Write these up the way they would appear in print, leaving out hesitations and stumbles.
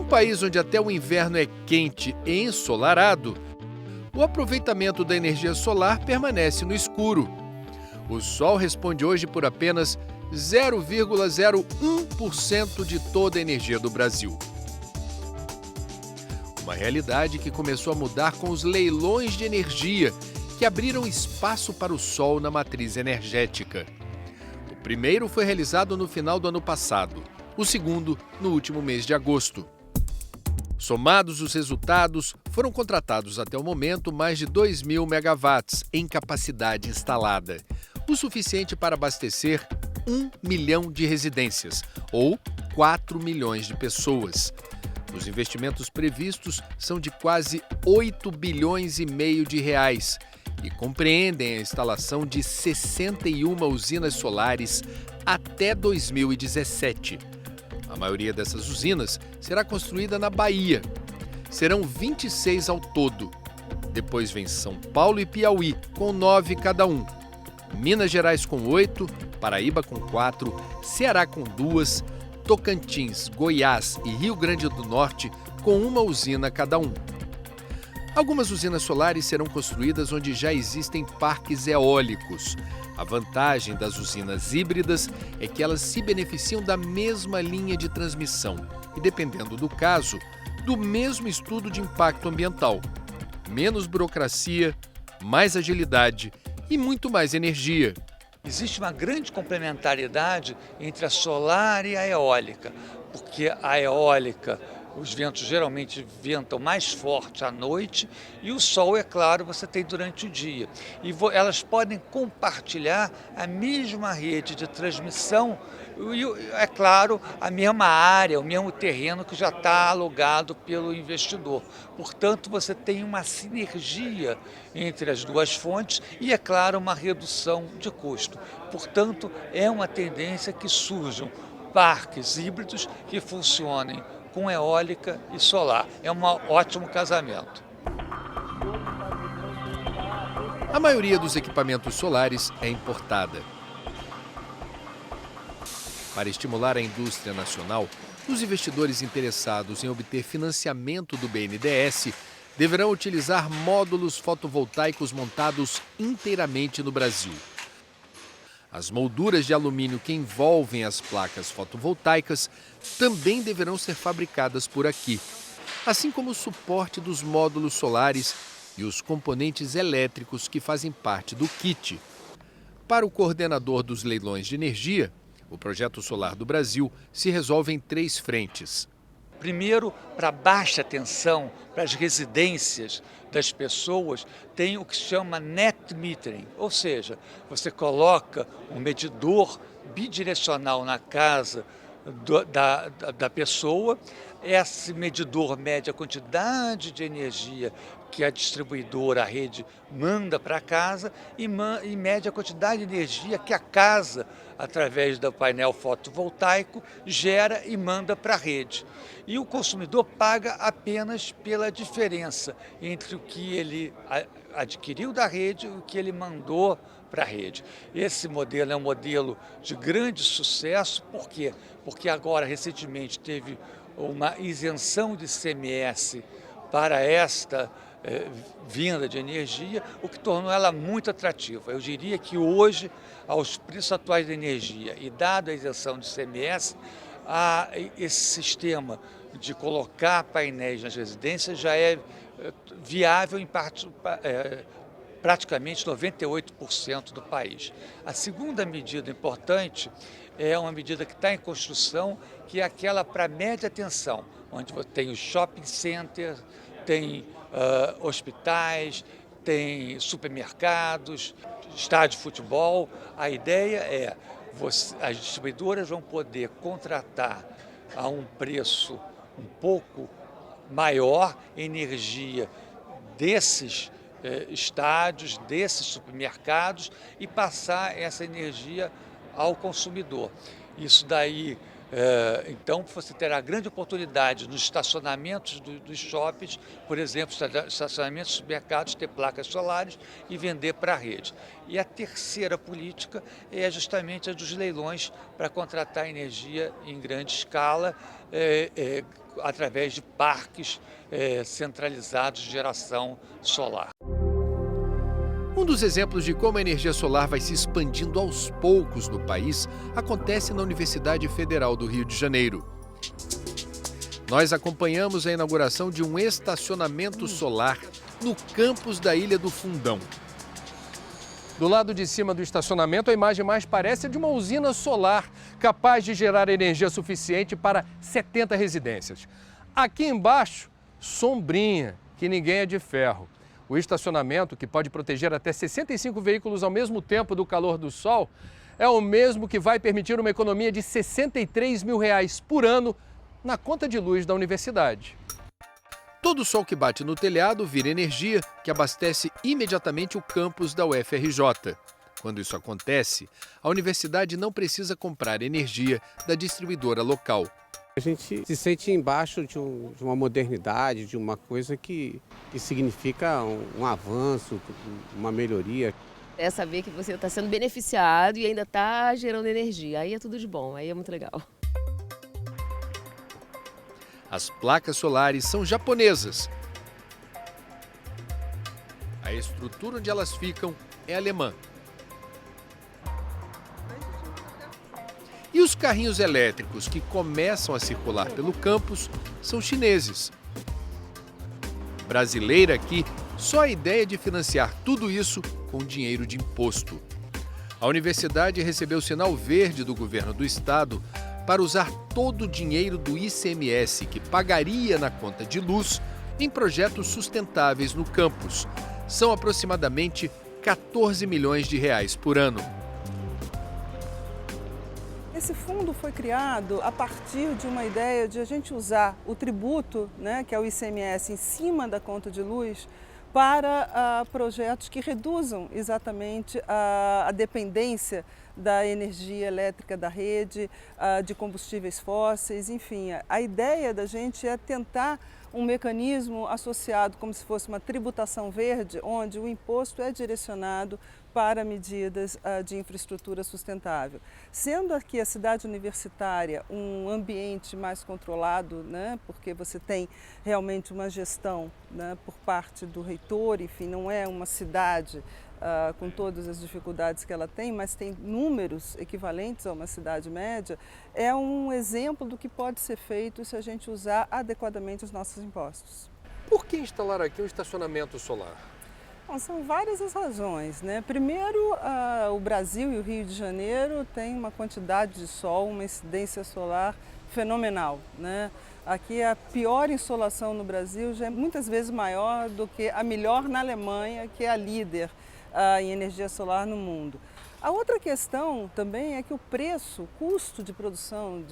país onde até o inverno é quente e ensolarado, o aproveitamento da energia solar permanece no escuro. O Sol responde hoje por apenas 0,01% de toda a energia do Brasil. Uma realidade que começou a mudar com os leilões de energia, que abriram espaço para o Sol na matriz energética. O primeiro foi realizado no final do ano passado, o segundo no último mês de agosto. Somados os resultados, foram contratados até o momento mais de 2.000 megawatts em capacidade instalada, o suficiente para abastecer 1 milhão de residências, ou 4 milhões de pessoas. Os investimentos previstos são de quase 8 bilhões e meio de reais e compreendem a instalação de 61 usinas solares até 2017. A maioria dessas usinas será construída na Bahia. Serão 26 ao todo. Depois vem São Paulo e Piauí, com 9 cada um. Minas Gerais com 8, Paraíba com 4, Ceará com 2, Tocantins, Goiás e Rio Grande do Norte com uma usina cada um. Algumas usinas solares serão construídas onde já existem parques eólicos. A vantagem das usinas híbridas é que elas se beneficiam da mesma linha de transmissão e, dependendo do caso, do mesmo estudo de impacto ambiental. Menos burocracia, mais agilidade e muito mais energia. Existe uma grande complementariedade entre a solar e a eólica, porque a eólica, os ventos geralmente ventam mais forte à noite e o sol, é claro, você tem durante o dia. E elas podem compartilhar a mesma rede de transmissão e, é claro, a mesma área, o mesmo terreno que já está alugado pelo investidor. Portanto, você tem uma sinergia entre as duas fontes e, é claro, uma redução de custo. Portanto, é uma tendência que surjam parques híbridos que funcionem com eólica e solar. É um ótimo casamento. A maioria dos equipamentos solares é importada. Para estimular a indústria nacional, os investidores interessados em obter financiamento do BNDES deverão utilizar módulos fotovoltaicos montados inteiramente no Brasil. As molduras de alumínio que envolvem as placas fotovoltaicas também deverão ser fabricadas por aqui, assim como o suporte dos módulos solares e os componentes elétricos que fazem parte do kit. Para o coordenador dos leilões de energia, o Projeto Solar do Brasil se resolve em 3 frentes. Primeiro, para baixa tensão, para as residências das pessoas, tem o que se chama net metering, ou seja, você coloca um medidor bidirecional na casa da pessoa. Esse medidor mede a quantidade de energia que a distribuidora, a rede, manda para a casa e mede a quantidade de energia que a casa, através do painel fotovoltaico, gera e manda para a rede. E o consumidor paga apenas pela diferença entre o que ele adquiriu da rede e o que ele mandou para a rede. Esse modelo é um modelo de grande sucesso, por quê? Porque agora, recentemente, teve uma isenção de ICMS para esta vinda de energia, o que tornou ela muito atrativa. Eu diria que hoje, aos preços atuais da energia e dada a isenção de ICMS, esse sistema de colocar painéis nas residências já é viável em praticamente 98% do país. A segunda medida importante é uma medida que está em construção, que é aquela para média tensão, onde você tem os shopping centers, tem hospitais, tem supermercados, estádio de futebol. A ideia é as distribuidoras vão poder contratar a um preço um pouco maior energia desses estádios, desses supermercados e passar essa energia ao consumidor. Isso daí, então, você terá grande oportunidade nos estacionamentos dos shoppings, por exemplo, estacionamentos de supermercados, ter placas solares e vender para a rede. E a terceira política é justamente a dos leilões para contratar energia em grande escala, através de parques centralizados de geração solar. Um dos exemplos de como a energia solar vai se expandindo aos poucos no país acontece na Universidade Federal do Rio de Janeiro. Nós acompanhamos a inauguração de um estacionamento solar no campus da Ilha do Fundão. Do lado de cima do estacionamento, a imagem mais parece a de uma usina solar capaz de gerar energia suficiente para 70 residências. Aqui embaixo, sombrinha, que ninguém é de ferro. O estacionamento, que pode proteger até 65 veículos ao mesmo tempo do calor do sol, é o mesmo que vai permitir uma economia de R$ 63 mil por ano na conta de luz da universidade. Todo o sol que bate no telhado vira energia que abastece imediatamente o campus da UFRJ. Quando isso acontece, a universidade não precisa comprar energia da distribuidora local. A gente se sente embaixo de uma modernidade, de uma coisa que significa um avanço, uma melhoria. É saber que você está sendo beneficiado e ainda está gerando energia. Aí é tudo de bom, aí é muito legal. As placas solares são japonesas. A estrutura onde elas ficam é alemã. E os carrinhos elétricos que começam a circular pelo campus são chineses. Brasileira aqui, só a ideia de financiar tudo isso com dinheiro de imposto. A universidade recebeu sinal verde do governo do estado para usar todo o dinheiro do ICMS que pagaria na conta de luz em projetos sustentáveis no campus. São aproximadamente 14 milhões de reais por ano. Esse fundo foi criado a partir de uma ideia de a gente usar o tributo, que é o ICMS, em cima da conta de luz, para projetos que reduzam exatamente a dependência da energia elétrica da rede, de combustíveis fósseis, enfim. A ideia da gente é tentar um mecanismo associado como se fosse uma tributação verde, onde o imposto é direcionado para medidas de infraestrutura sustentável. Sendo aqui a cidade universitária um ambiente mais controlado, porque você tem realmente uma gestão por parte do reitor, enfim, não é uma cidade com todas as dificuldades que ela tem, mas tem números equivalentes a uma cidade média, é um exemplo do que pode ser feito se a gente usar adequadamente os nossos impostos. Por que instalar aqui um estacionamento solar? Bom, são várias as razões, Primeiro, o Brasil e o Rio de Janeiro têm uma quantidade de sol, uma incidência solar fenomenal, Aqui a pior insolação no Brasil já é muitas vezes maior do que a melhor na Alemanha, que é a líder em energia solar no mundo. A outra questão também é que o custo de produção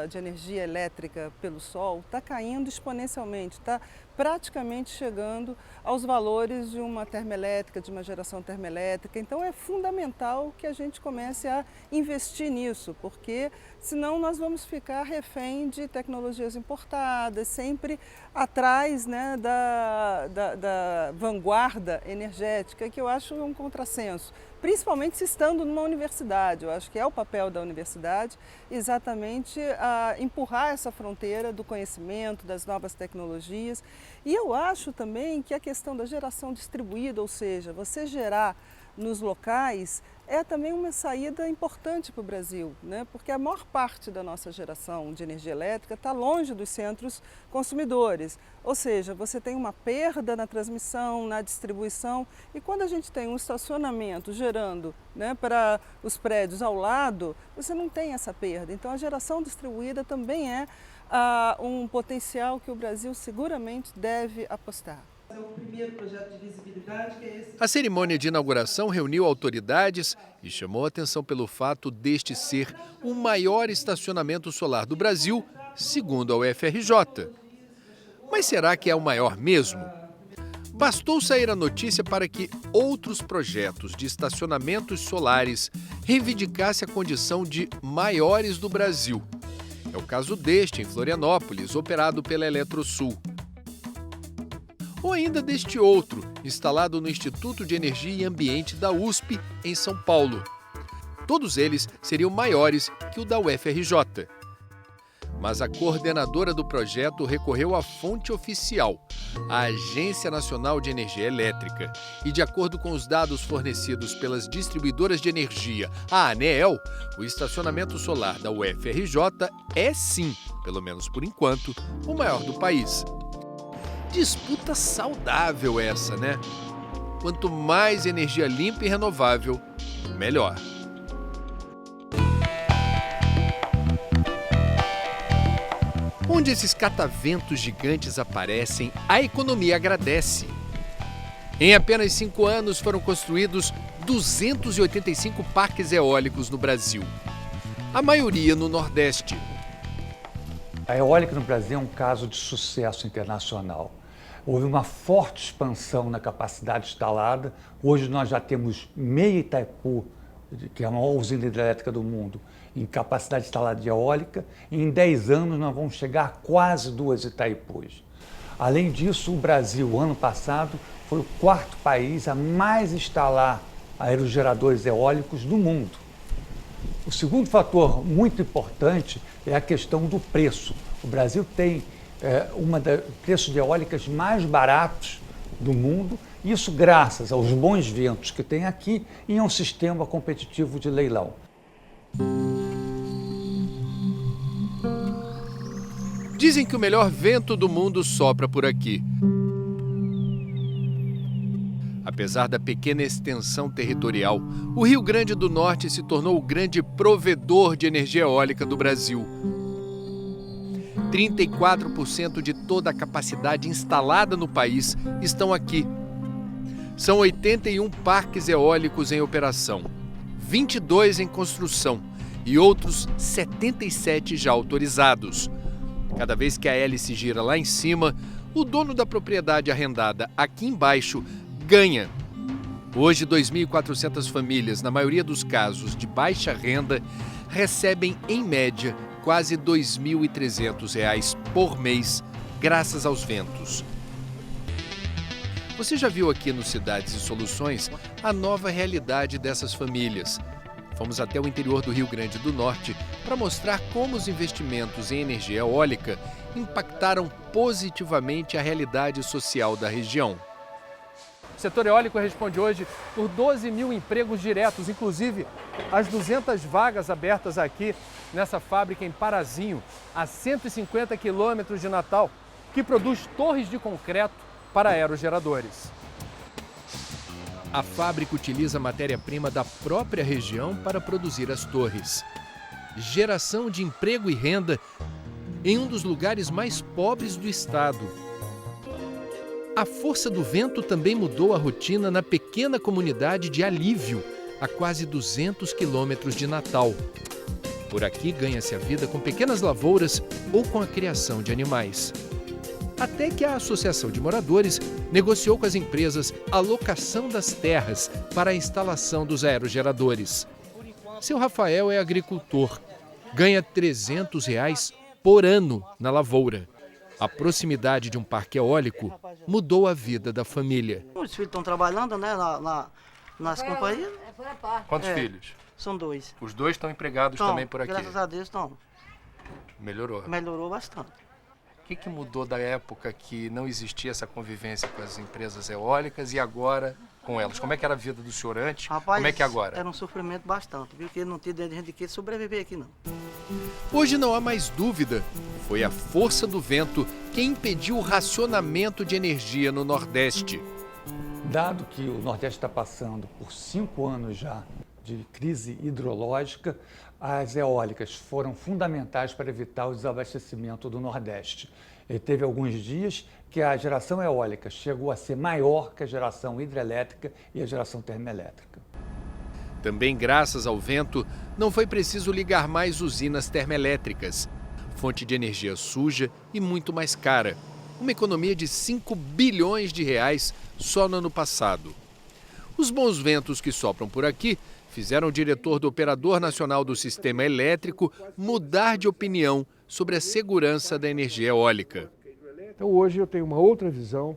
de energia elétrica pelo sol está caindo exponencialmente, está praticamente chegando aos valores de uma termoelétrica, de uma geração termoelétrica. Então é fundamental que a gente comece a investir nisso, porque senão nós vamos ficar refém de tecnologias importadas, sempre atrás da vanguarda energética, que eu acho um contrassenso. Principalmente se estando numa universidade. Eu acho que é o papel da universidade exatamente empurrar essa fronteira do conhecimento, das novas tecnologias. E eu acho também que a questão da geração distribuída, ou seja, você gerar nos locais, é também uma saída importante para o Brasil, porque a maior parte da nossa geração de energia elétrica está longe dos centros consumidores, ou seja, você tem uma perda na transmissão, na distribuição, e quando a gente tem um estacionamento gerando para os prédios ao lado, você não tem essa perda. Então a geração distribuída também é um potencial que o Brasil seguramente deve apostar. A cerimônia de inauguração reuniu autoridades e chamou a atenção pelo fato deste ser o maior estacionamento solar do Brasil, segundo a UFRJ. Mas será que é o maior mesmo? Bastou sair a notícia para que outros projetos de estacionamentos solares reivindicassem a condição de maiores do Brasil. É o caso deste em Florianópolis, operado pela Eletrosul. Ou ainda deste outro, instalado no Instituto de Energia e Ambiente da USP, em São Paulo. Todos eles seriam maiores que o da UFRJ. mas a coordenadora do projeto recorreu à fonte oficial, a Agência Nacional de Energia Elétrica. E de acordo com os dados fornecidos pelas distribuidoras de energia, a ANEEL, o estacionamento solar da UFRJ é sim, pelo menos por enquanto, o maior do país. Disputa saudável essa, né? Quanto mais energia limpa e renovável, melhor. Onde esses cataventos gigantes aparecem, a economia agradece. Em apenas 5 anos foram construídos 285 parques eólicos no Brasil, a maioria no Nordeste. A eólica no Brasil é um caso de sucesso internacional. Houve uma forte expansão na capacidade instalada. Hoje nós já temos meia Itaipu, que é a maior usina hidrelétrica do mundo, em capacidade instalada de eólica. E em 10 anos nós vamos chegar a quase 2 Itaipus. Além disso, o Brasil, ano passado, foi o 4º país a mais instalar aerogeradores eólicos do mundo. O segundo fator muito importante é a questão do preço. O Brasil tem preços de eólicas mais baratos do mundo, isso graças aos bons ventos que tem aqui e a um sistema competitivo de leilão. Dizem que o melhor vento do mundo sopra por aqui. Apesar da pequena extensão territorial, o Rio Grande do Norte se tornou o grande provedor de energia eólica do Brasil. 34% de toda a capacidade instalada no país estão aqui. São 81 parques eólicos em operação, 22 em construção e outros 77 já autorizados. Cada vez que a hélice gira lá em cima, o dono da propriedade arrendada aqui embaixo ganha. Hoje, 2.400 famílias, na maioria dos casos de baixa renda, recebem, em média, quase R$ 2.300 por mês, graças aos ventos. Você já viu aqui no Cidades e Soluções a nova realidade dessas famílias. Fomos até o interior do Rio Grande do Norte para mostrar como os investimentos em energia eólica impactaram positivamente a realidade social da região. O setor eólico responde hoje por 12 mil empregos diretos, inclusive as 200 vagas abertas aqui nessa fábrica em Parazinho, a 150 quilômetros de Natal, que produz torres de concreto para aerogeradores. A fábrica utiliza matéria-prima da própria região para produzir as torres. Geração de emprego e renda em um dos lugares mais pobres do estado. A força do vento também mudou a rotina na pequena comunidade de Alívio, a quase 200 quilômetros de Natal. Por aqui ganha-se a vida com pequenas lavouras ou com a criação de animais. Até que a Associação de Moradores negociou com as empresas a locação das terras para a instalação dos aerogeradores. Seu Rafael é agricultor, ganha R$ 300 por ano na lavoura. A proximidade de um parque eólico mudou a vida da família. Os filhos estão trabalhando, né, nas companhias. Quantos filhos? São 2. Os 2 estão empregados Então, também por aqui. graças a Deus estão. Melhorou. Melhorou bastante. O que mudou da época que não existia essa convivência com as empresas eólicas e agora com elas? Como é que era a vida do senhor antes? Rapaz, como é que é agora? Era um sofrimento bastante, viu? Que não tinha gente de que sobreviver aqui, não. Hoje não há mais dúvida. Foi a força do vento que impediu o racionamento de energia no Nordeste. Dado que o Nordeste está passando por 5 anos já de crise hidrológica, as eólicas foram fundamentais para evitar o desabastecimento do Nordeste. E teve alguns dias que a geração eólica chegou a ser maior que a geração hidrelétrica e a geração termoelétrica. Também graças ao vento, não foi preciso ligar mais usinas termoelétricas. Fonte de energia suja e muito mais cara. Uma economia de R$ 5 bilhões só no ano passado. Os bons ventos que sopram por aqui fizeram o diretor do Operador Nacional do Sistema Elétrico mudar de opinião sobre a segurança da energia eólica. Então hoje eu tenho uma outra visão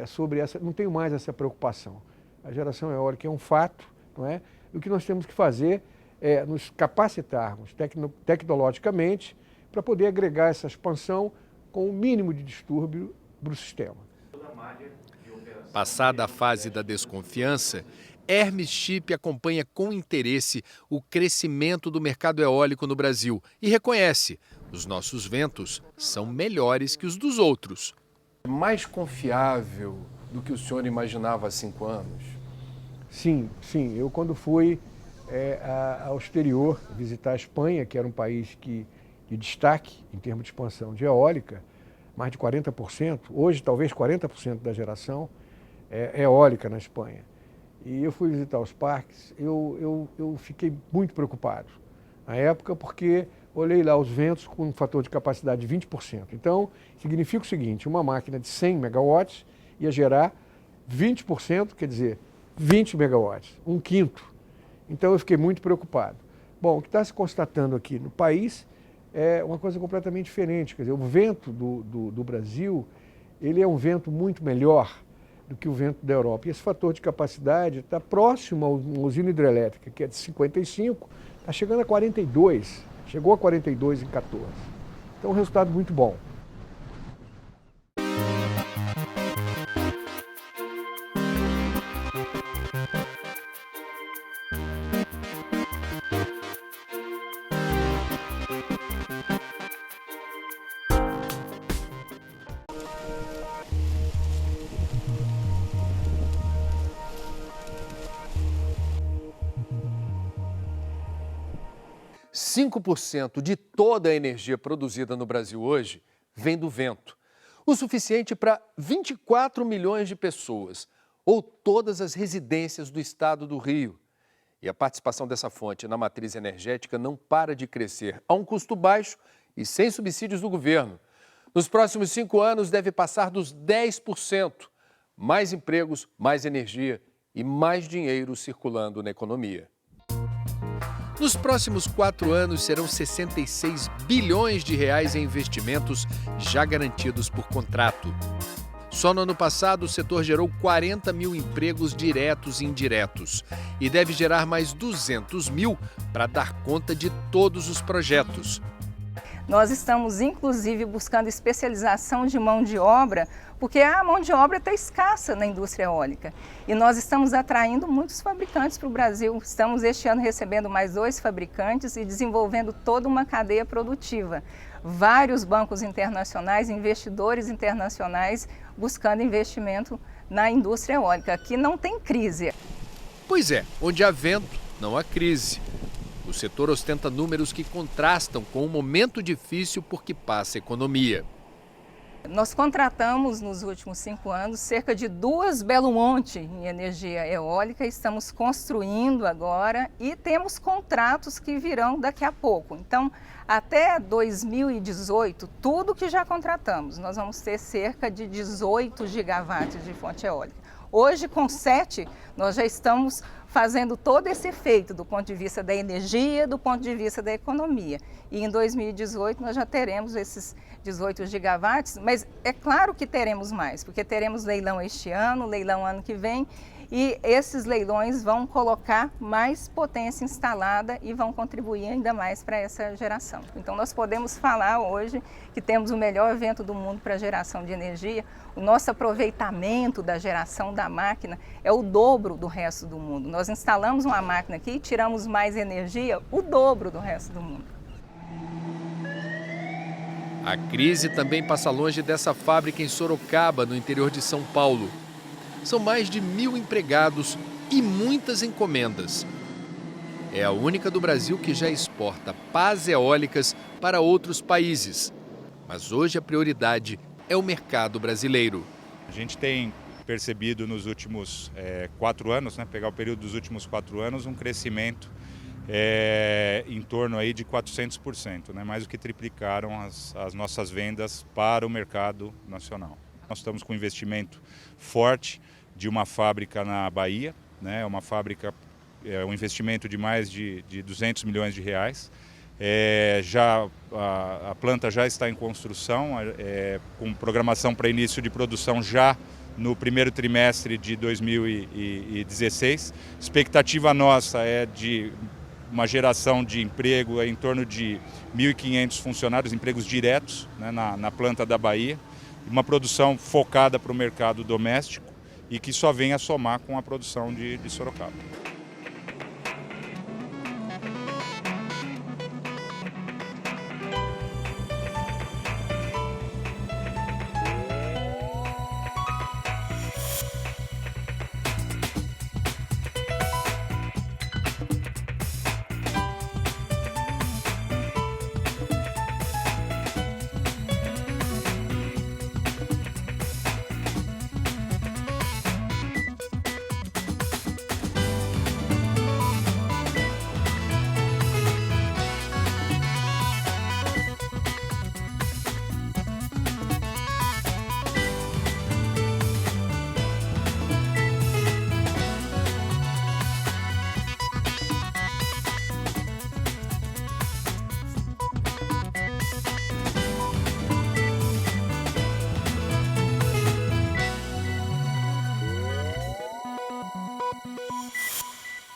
sobre essa, não tenho mais essa preocupação. A geração eólica é um fato, não é? E o que nós temos que fazer é nos capacitarmos tecnologicamente para poder agregar essa expansão com o mínimo de distúrbio para o sistema. Passada a fase da desconfiança, Hermes Chip acompanha com interesse o crescimento do mercado eólico no Brasil e reconhece: os nossos ventos são melhores que os dos outros. Mais confiável do que o senhor imaginava há 5 anos? Sim. Eu quando fui ao exterior visitar a Espanha, que era um país de destaque em termos de expansão de eólica, mais de 40%, hoje talvez 40% da geração é eólica na Espanha. E eu fui visitar os parques, eu fiquei muito preocupado na época, porque olhei lá os ventos com um fator de capacidade de 20%. Então, significa o seguinte: uma máquina de 100 megawatts ia gerar 20%, quer dizer, 20 megawatts, um quinto. Então, eu fiquei muito preocupado. Bom, o que está se constatando aqui no país é uma coisa completamente diferente. Quer dizer, o vento do Brasil, ele é um vento muito melhor do que o vento da Europa. E esse fator de capacidade está próximo a uma usina hidrelétrica, que é de 55, está chegando a 42. Chegou a 42 em 14. Então, um resultado muito bom. – 5% de toda a energia produzida no Brasil hoje vem do vento, o suficiente para 24 milhões de pessoas, ou todas as residências do estado do Rio. E a participação dessa fonte na matriz energética não para de crescer, a um custo baixo e sem subsídios do governo. Nos próximos 5 anos deve passar dos 10%. Mais empregos, mais energia e mais dinheiro circulando na economia. Nos próximos 4 anos serão 66 bilhões de reais em investimentos já garantidos por contrato. Só no ano passado o setor gerou 40 mil empregos diretos e indiretos e deve gerar mais 200 mil para dar conta de todos os projetos. Nós estamos, inclusive, buscando especialização de mão de obra, porque a mão de obra está escassa na indústria eólica. E nós estamos atraindo muitos fabricantes para o Brasil. Estamos, este ano, recebendo mais 2 fabricantes e desenvolvendo toda uma cadeia produtiva. Vários bancos internacionais, investidores internacionais, buscando investimento na indústria eólica. Aqui não tem crise. Pois é, onde há vento, não há crise. O setor ostenta números que contrastam com um momento difícil por que passa a economia. Nós contratamos nos últimos 5 anos cerca de 2 Belo Monte em energia eólica, estamos construindo agora e temos contratos que virão daqui a pouco. Então, até 2018, tudo que já contratamos, nós vamos ter cerca de 18 gigawatts de fonte eólica. Hoje, com 7, nós já estamos fazendo todo esse efeito do ponto de vista da energia, do ponto de vista da economia. E em 2018 nós já teremos esses 18 gigawatts, mas é claro que teremos mais, porque teremos leilão este ano, leilão ano que vem, e esses leilões vão colocar mais potência instalada e vão contribuir ainda mais para essa geração. Então nós podemos falar hoje que temos o melhor vento do mundo para geração de energia. O nosso aproveitamento da geração da máquina é o dobro do resto do mundo. Nós instalamos uma máquina aqui e tiramos mais energia, o dobro do resto do mundo. A crise também passa longe dessa fábrica em Sorocaba, no interior de São Paulo. São mais de 1.000 empregados e muitas encomendas. É a única do Brasil que já exporta pás eólicas para outros países. Mas hoje a prioridade é o mercado brasileiro. A gente tem percebido nos últimos 4 anos, pegar o período dos últimos 4 anos, um crescimento em torno aí de 400%, mais do que triplicaram as nossas vendas para o mercado nacional. Nós estamos com um investimento forte de uma fábrica na Bahia, uma fábrica, um investimento de mais de 200 milhões de reais. A planta já está em construção, com programação para início de produção já no primeiro trimestre de 2016. Expectativa nossa é de uma geração de emprego em torno de 1.500 funcionários, empregos diretos, né, na planta da Bahia, uma produção focada para o mercado doméstico e que só vem a somar com a produção de Sorocaba.